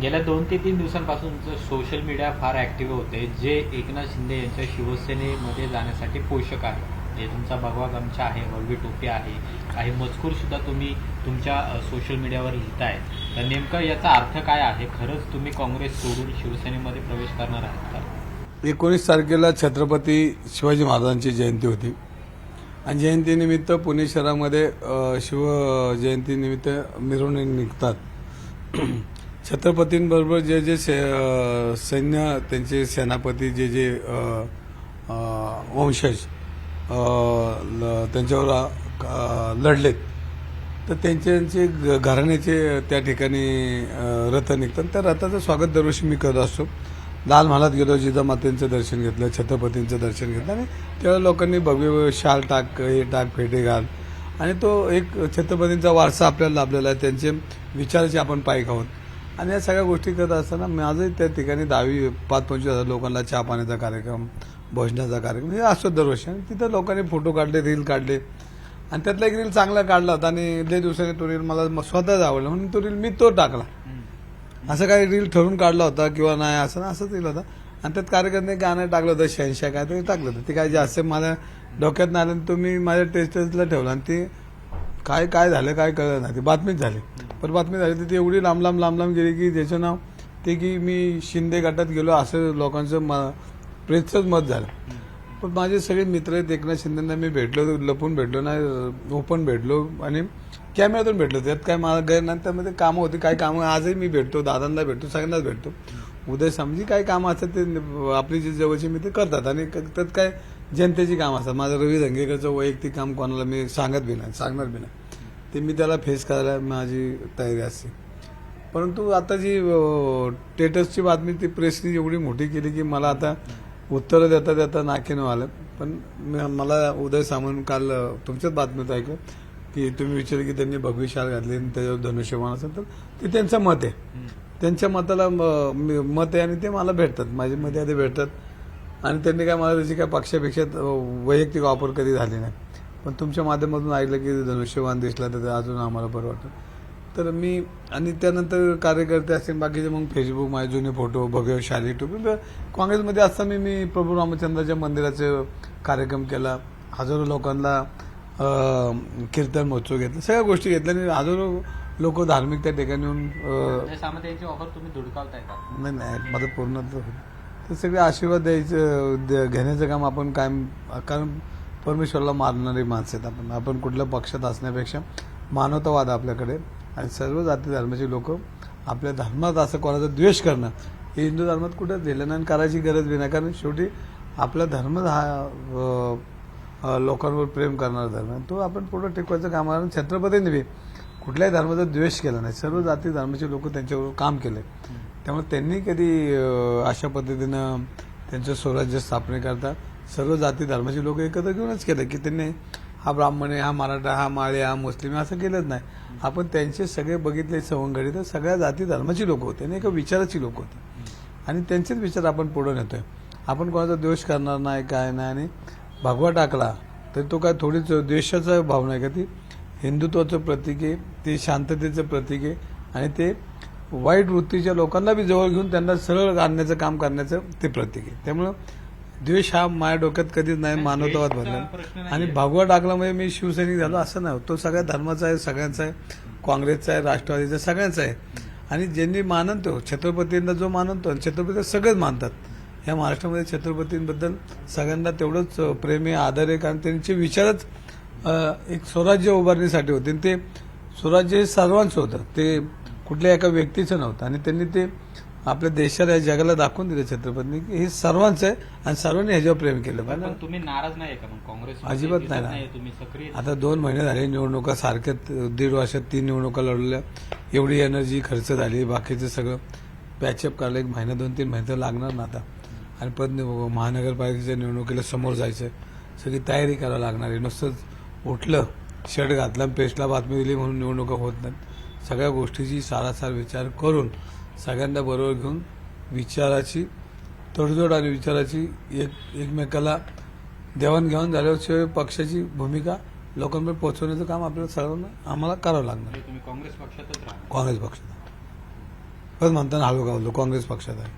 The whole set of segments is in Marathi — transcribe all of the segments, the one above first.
गेल्या 2 ते 3 दिवसांपासून सोशल मीडिया फार ॲक्टिव्ह होते, जे एकनाथ शिंदे यांच्या शिवसेनेमध्ये जाण्यासाठी पोषक आहे. जे तुमचा भगवा गमछा आहे, वळवी टोपी आहे, काही मजकूरसुद्धा तुम्ही तुमच्या सोशल मीडियावर लिहिताय. तर नेमकं याचा अर्थ काय आहे? खरंच तुम्ही काँग्रेस सोडून शिवसेनेमध्ये प्रवेश करणार आहात का? 19 तारखेला छत्रपती शिवाजी महाराजांची जयंती होती आणि जयंतीनिमित्त पुणे शहरामध्ये शिव जयंतीनिमित्त मिरवणूक निघतात. छत्रपतींबरोबर जे जे सैन्य त्यांचे सेनापती जे जे वंशज त्यांच्यावर लढलेत, तर त्यांचे घराण्याचे त्या ठिकाणी रथ निघतात. त्या रथाचं स्वागत दरवर्षी मी करत असतो. लाल महालात गेलो, जिजामातेंचं दर्शन घेतलं, छत्रपतींचं दर्शन घेतलं आणि तेव्हा लोकांनी भव्य शाल टाक, हे टाक, फेटे घाल आणि तो एक छत्रपतींचा वारसा आपल्याला लाभलेला आहे. त्यांचे विचाराचे आपण पायक आहोत आणि या सगळ्या गोष्टी करत असताना माझंही त्या ठिकाणी 10-25 हजार लोकांना चहा पाण्याचा कार्यक्रम, भोजनाचा कार्यक्रम हे असतो दरवर्षी. आणि तिथं लोकांनी फोटो काढले, रील काढले आणि त्यातला एक रील चांगला काढला होता आणि लय दिवसांनी तो रील मला स्वतःच आवडला म्हणून तो रील मी टाकला. असं काही रील ठरवून काढला होता किंवा नाही असंच रील होता आणि त्यात कार्यकर्त्याने गाणं टाकलं होतं, शहनशाह काय तरी टाकलं होतं. ते काय जास्त माझ्या डोक्यात नाही आलं, तो मी माझ्या टेस्टला ठेवला आणि ते काय झालं काय कळलं नाही. ती बातमीच झाली. पण बातमी झाली तर ती एवढी लांब गेली की ज्याचं नाव ते की मी शिंदे गटात गेलो असं लोकांचं प्रेतच मत झालं. पण माझे सगळे मित्र आहेत, एकनाथ शिंदेंना मी भेटलो, लपून भेटलो नाही, ओपन भेटलो आणि कॅमेऱ्यातून भेटलो. त्यात काय मला गैर नाही, त्यामध्ये कामं होती. काही कामं आजही मी भेटतो, दादांना भेटतो, सगळ्यांनाच भेटतो. उदय समजी काही कामं असतात ते आपली जी जवळची मित्र करतात आणि त्यात काय जनतेची कामं असतात. माझं रवी धंगेकरचं वैयक्तिक काम कोणाला मी सांगणार बी नाही. ते मी त्याला फेस करायला माझी तयारी असते. परंतु आता जी स्टेटसची बातमी ती प्रेसनी एवढी मोठी केली की मला आता उत्तरं देता नाकीनं आलं. पण मला उदय सामंत काल तुमच्याच बातमीत ऐकलं की तुम्ही विचारलं की त्यांनी भगवी शाल घातली आणि त्याच्यावर धनुष्यबाण असेल, तर ते त्यांचं मत आहे. त्यांच्या मताला मत आहे आणि ते मला भेटतात, माझ्या मध्ये आधी भेटतात आणि त्यांनी काय मला त्याची काय पक्षापेक्षा वैयक्तिक वापर कधी झाली नाही. पण तुमच्या माध्यमातून ऐकलं की धनुष्यबाण दिसला तर अजून आम्हाला बरं वाटतं. तर मी आणि त्यानंतर कार्यकर्ते असतील बाकीचे मग फेसबुक माझे जुने फोटो, भगव्य शाली टोपी. काँग्रेसमध्ये असताना मी प्रभू रामचंद्राच्या मंदिराचे कार्यक्रम केला, हजारो लोकांना कीर्तन महोत्सव घेतला, सगळ्या गोष्टी घेतल्या आणि हजारो लोक धार्मिक त्या ठिकाणी येऊन ऑफर तुम्ही धुडकावताय का? नाही माझं पूर्ण तर सगळे आशीर्वाद घेण्याचं काम आपण कायम, कारण परमेश्वराला मारणारी माणसं आहेत आपण कुठल्या पक्षात असण्यापेक्षा मानवतावाद आपल्याकडे आणि सर्व जाती धर्माची लोक आपल्या धर्मात असं कोणाचा द्वेष करणं हे हिंदू धर्मात कुठं दिलं नाही आणि करायची गरज बी नाही. कारण शेवटी आपला धर्म हा लोकांवर प्रेम करणारा धर्म आहे, तो आपण पुढं टिकवायचं काम आहे. छत्रपतींनी बी कुठल्याही धर्माचा द्वेष केला नाही, सर्व जाती धर्माचे लोक त्यांच्यावर काम केले. त्यामुळे त्यांनी कधी अशा पद्धतीनं त्यांचं स्वराज्य स्थापनेकरता सर्व जाती धर्माचे लोक एकत्र घेऊनच केलं की त्यांनी हा ब्राह्मण आहे, हा मराठा, हा माळे, हा मुस्लिम असं केलंच नाही. आपण त्यांचे सगळे बघितले सवंगडी तर सगळ्या जाती धर्माची लोक होते आणि एका विचाराची लोक होती आणि त्यांचेच विचार आपण पुढे नेतोय. आपण कोणाचा द्वेष करणार नाही, काय नाही. आणि भगवा टाकला तर तो काय थोडीच द्वेषाचा भावना आहे का? ती हिंदुत्वाचं प्रतीक आहे, ते शांततेचं प्रतीक आहे आणि ते वाईट वृत्तीच्या लोकांना बी जवळ घेऊन त्यांना सरळ आणण्याचं काम करण्याचं ते प्रतीक आहे. त्यामुळं द्वेष हा माझ्या डोक्यात कधीच नाही, मानवतावाद भरला. आणि भगवा टाकला म्हणजे मी शिवसैनिक झालो असं नाही, तो सगळ्या धर्माचा आहे, सगळ्यांचा आहे, काँग्रेसचा आहे, राष्ट्रवादीचा, सगळ्यांचा आहे. आणि ज्यांनी मानतो छत्रपतींना जो मानतो, छत्रपती सगळेच मानतात. या महाराष्ट्रामध्ये छत्रपतींबद्दल सगळ्यांना तेवढंच प्रेम आहे, आदर आहे, कारण त्यांचे विचारच एक स्वराज्य उभारणीसाठी होते. ते स्वराज्य हे सर्वांचं होतं, ते कुठल्या एका व्यक्तीचं नव्हतं आणि त्यांनी ते आपल्या देशाला, जगाला दाखवून दिलं छत्रपतींनी की हे सर्वांचं आहे आणि सर्वांनी ह्याच्यावर प्रेम केलं पाहिजे. तुम्ही नाराज नाही का मग काँग्रेस? अजिबात नाही. तुम्ही सक्रिय. आता 2 महिने झाले निवडणुका, सारख्यात 1.5 वर्षात 3 निवडणुका लढवल्या, एवढी एनर्जी खर्च झाली, बाकीचं सगळं पॅचअप करायला 1 महिना 2-3 महिने तर लागणार ना आता. आणि परत महानगरपालिकेच्या निवडणुकीला समोर जायचं, सगळी तयारी करायला लागणार आहे. नुसतंच उठलं, शर्ट घातला, प्रेसला बातमी दिली म्हणून निवडणुका होत नाहीत. सगळ्या गोष्टीची सारासार विचार करून सगळ्यांना बरोबर घेऊन विचाराची तडजोड आणि विचाराची एकमेकाला देवाणघेवाण झाल्याशिवाय पक्षाची भूमिका लोकांपर्यंत पोहोचवण्याचं काम आपल्याला सर्वांना आम्हाला करावं लागणार. तुम्ही काँग्रेस पक्षातच राहा? काँग्रेस पक्षात पण म्हणताना हळू गावलो काँग्रेस पक्षात आहे.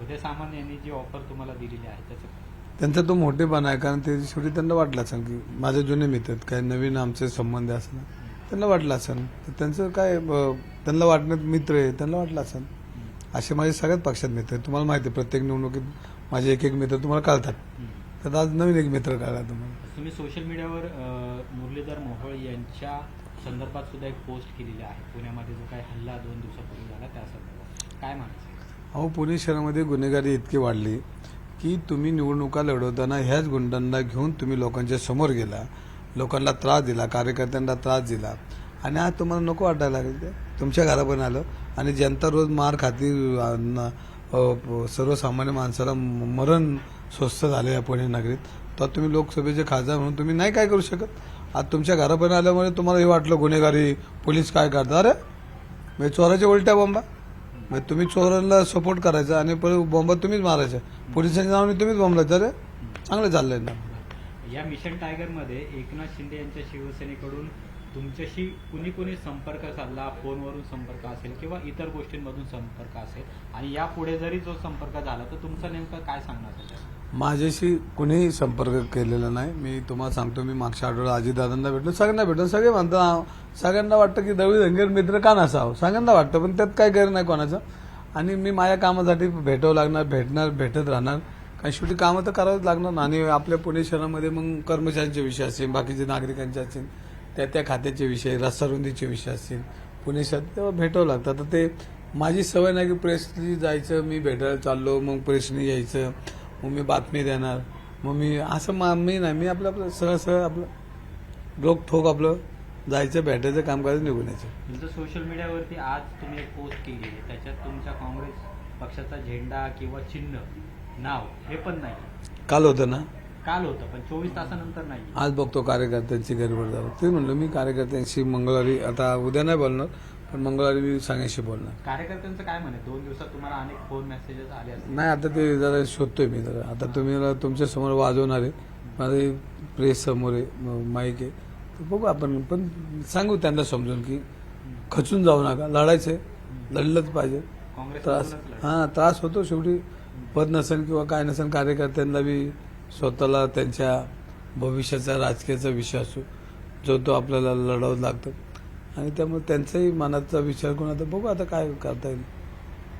उदय सामंत यांनी जी ऑफर तुम्हाला दिलेली आहे त्याचं त्यांचा तो मोठेपणा आहे, कारण ते शेवटी त्यांना वाटलं असेल की माझे जुने मित्र आहेत, काय नवीन आमचे संबंध असेल त्यांना वाटलं असेल, तर त्यांचं काय त्यांना वाटणं मित्र आहे त्यांना वाटलं असेल. असे माझे सगळ्याच पक्षात मित्र आहेत. तुम्हाला माहिती आहे प्रत्येक निवडणुकीत माझे एक एक मित्र तुम्हाला कळतात. तर आज नवीन एक मित्र कळला तुम्हाला. तुम्ही सोशल मीडियावर मुरलीधर मोहोळ यांच्या संदर्भात सुद्धा एक पोस्ट केलेली आहे. पुण्यामध्ये जो काही हल्ला 2 दिवसापूर्वी झाला त्या संदर्भात काय म्हणायचं? अहो, पुणे शहरामध्ये गुन्हेगारी इतकी वाढली की तुम्ही निवडणुका लढवताना ह्याच गुंडांना घेऊन तुम्ही लोकांच्या समोर गेला, लोकांना त्रास दिला, कार्यकर्त्यांना त्रास दिला, आणि आज तुम्हाला नको वाटायला लागेल ते तुमच्या घरापर्यंत आलं. आणि जनता रोज मार खाती, सर्वसामान्य माणसाला मरण स्वस्त झाले या पुणे नगरीत. तर तुम्ही लोकसभेचे खासदार म्हणून तुम्ही नाही काय करू शकत. आज तुमच्या घरापर्यंत आल्यामुळे तुम्हाला हे वाटलं गुन्हेगारी पोलीस काय करतात. अरे म्हणजे चोराच्या उलट्या बॉम्बा, म्हणजे तुम्ही चोरांना सपोर्ट करायचा आणि बॉम्बा तुम्हीच मारायचा, पोलिसांच्या नावाने तुम्हीच बॉम्बलायचा. अरे चांगलं चाललंय ना. या मिशन टायगरमध्ये एकनाथ शिंदे यांच्या शिवसेनेकडून तुमच्याशी कुणी संपर्क साधला, फोनवरून संपर्क असेल किंवा इतर गोष्टींमधून संपर्क असेल, आणि यापुढे जरी जो संपर्क झाला तर तुमचं नेमकं काय सांगणार त्याच्यात? माझ्याशी कुणीही संपर्क केलेला नाही. मी तुम्हाला सांगतो, मी मागच्या आठवड्यात अजितदादांना भेटलो, सगळ्यांना भेटलो. सगळे म्हणतात, सगळ्यांना वाटतं की दळवी धनगर मित्र का नसावं, सगळ्यांना वाटतं, पण त्यात काय गैर नाही कोणाचं. आणि मी माझ्या कामासाठी भेटावं लागणार, भेटत राहणार, कारण शेवटी कामं तर करावंच लागणार ना. आणि आपल्या पुणे शहरामध्ये मग कर्मचाऱ्यांचे विषय असतील, बाकीचे नागरिकांचे असतील, त्या खात्याचे विषय, रस्तारुंदीचे विषय असतील पुणे शहरात, तेव्हा भेटावं लागतं. तर ते माझी सवय नाही की प्रेसनी जायचं, मी भेटायला चाललो मग प्रेसनी यायचं, मग मी बातमी देणार, मग मी असं मी नाही, मी आपलं सरळ आपलं रोखोक आपलं जायचं, भेटायचं, काम करायचं, निघून यायचं. तुमचं सोशल मीडियावरती आज तुम्ही एक पोस्ट केली आहे, त्याच्यात तुमच्या काँग्रेस पक्षाचा झेंडा किंवा चिन्ह, नाव हे पण नाही. काल होतं ना, काल होतं पण 24 तासानंतर नाही. आज बघतो कार्यकर्त्यांची गडबड झाली. ते म्हणलं मी कार्यकर्त्यांशी मंगळवारी, आता उद्या नाही बोलणार, पण मंगळवारी मी सांगायशी बोलणार. कार्यकर्त्यांचं काय म्हणे? 2 दिवसात तुम्हाला अनेक फोन मेसेजेस आले असतील. नाही, आता ते जरा शोधतोय मी जरा. आता तुम्ही तुमच्या समोर वाजवणार आहे, माझे प्रेस समोर आहे, माईक आहे, तर बघू आपण. पण सांगू त्यांना समजून की खचून जाऊ नका, लढायचंय, लढलंच पाहिजे. त्रास होतो शेवटी, पद नसेल किंवा काय नसेल, कार्यकर्त्यांना बी स्वतःला त्यांच्या भविष्याचा राजकीयाचा विषय असतो जो तो आपल्याला लढावं लागतं, आणि त्यामुळे त्यांचाही मनाचा विचार करून आता बघू आता काय करता येईल.